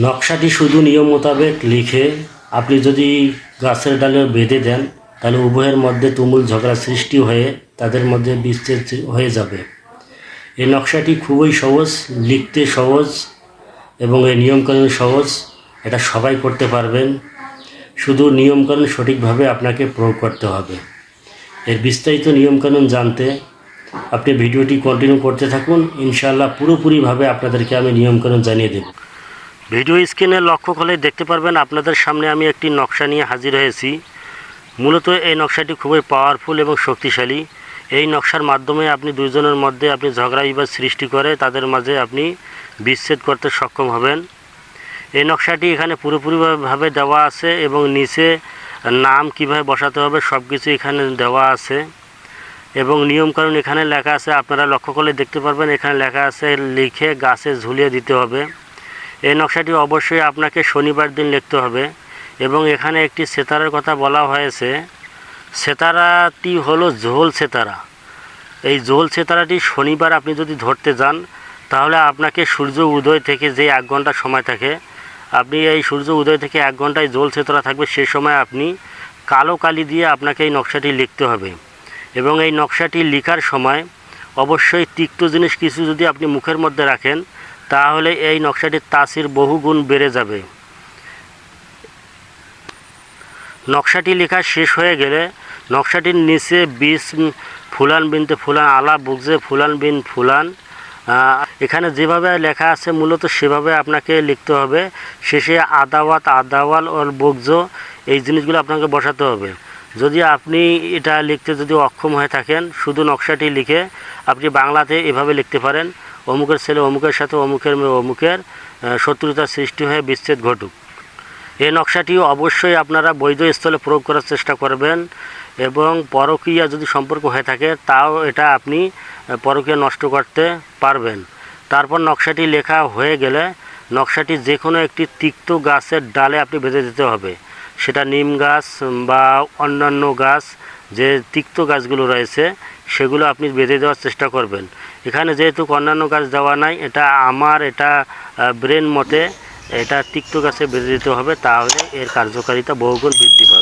নকশাটি শুধু নিয়ম মোতাবেক লিখে আপনি যদি গাছের ডালে বেঁধে দেন তাহলে উভয়ের মধ্যে তুমুল ঝগড়া সৃষ্টি হয়ে তাদের মধ্যে বিচ্ছেদ হয়ে যাবে। এই নকশাটি খুবই সহজ, লিখতে সহজ এবং এই নিয়মকানুন সহজ। এটা সবাই করতে পারবেন, শুধু নিয়মকানুন সঠিকভাবে আপনাকে প্রয়োগ করতে হবে। এর বিস্তারিত নিয়মকানুন জানতে আপনি ভিডিওটি কন্টিনিউ করতে থাকুন। ইনশাআল্লাহ পুরোপুরিভাবে আপনাদেরকে আমি নিয়মকানুন জানিয়ে দেব। ভিডিও স্ক্রিনে লক্ষ্য করলে দেখতে পারবেন আপনাদের সামনে আমি একটি নকশা নিয়ে হাজির হয়েছি। মূলত এই নকশাটি খুবই পাওয়ারফুল এবং শক্তিশালী। এই নকশার মাধ্যমে আপনি দুইজনের মধ্যে আপনি ঝগড়া বিবাদ সৃষ্টি করে তাদের মাঝে আপনি বিচ্ছেদ করতে সক্ষম হবেন। এই নকশাটি এখানে পুরোপুরিভাবে দেওয়া আছে এবং নিচে নাম কিভাবে বসাতে হবে সব কিছু এখানে দেওয়া আছে এবং নিয়মকানুন এখানে লেখা আছে। আপনারা লক্ষ্য করলে দেখতে পারবেন এখানে লেখা আছে লিখে গাছে ঝুলিয়ে দিতে হবে। এই নকশাটি অবশ্যই আপনাকে শনিবার দিন লিখতে হবে এবং এখানে একটি সেতারের কথা বলা হয়েছে। সেতারাটি হলো ঝোল সেতারা। এই ঝোল সেতারাটি শনিবার আপনি যদি ধরতে যান তাহলে আপনাকে সূর্য উদয় থেকে যে 1 ঘন্টা সময় থাকে, আপনি এই সূর্য উদয় থেকে 1 ঘন্টায় ঝোল সেতারা থাকবে, সে সময় আপনি কালো কালি দিয়ে আপনাকে এই নকশাটি লিখতে হবে এবং এই নকশাটি লেখার সময় অবশ্যই তিক্ত জিনিস কিছু যদি আপনি মুখের মধ্যে রাখেন তাহলে এই নকশাটির তাসির বহুগুণ বেড়ে যাবে। নকশাটি লেখা শেষ হয়ে গেলে নকশাটির নিচে ফুলান বিনতে ফুলান আলা বুগজে ফুলান বিন ফুলান, এখানে যেভাবে লেখা আছে মূলত সেভাবে আপনাকে লিখতে হবে। শেষে আদাওয়াত আদাওয়াল ওর বুগজ এই জিনিসগুলো আপনাকে বসাতে হবে। যদি আপনি এটা লিখতে যদি অক্ষম হয়ে থাকেন, শুধু নকশাটি লিখে আপনি বাংলাতে এভাবে লিখতে পারেন, অমুকের ছেলে অমুকের সাথে অমুকের মেয়ে অমুকের শত্রুতার সৃষ্টি হয়ে বিচ্ছেদ ঘটুক। এই নকশাটি অবশ্যই আপনারা বৈধ স্থলে প্রয়োগ করার চেষ্টা করবেন এবং পরকীয়া যদি সম্পর্ক হয়ে থাকে তাও এটা আপনি পরকীয়া নষ্ট করতে পারবেন। তারপর নকশাটি লেখা হয়ে গেলে নকশাটি যে কোনো একটি তিক্ত গাছের ডালে আপনি বেঁধে দিতে হবে। সেটা নিম গাছ বা অন্যান্য গাছ, যে তিক্ত গাছগুলো রয়েছে সেগুলো আপনি বেঁধে দেওয়ার চেষ্টা করবেন। এখানে যেহেতু অন্যান্য গাছ দেওয়া নাই, এটা ব্রেন মতে এটা তিক্ত গাছে বেঁধে দিতে হবে, তাহলে এর কার্যকারিতা বহুগুণ বৃদ্ধি পাবে।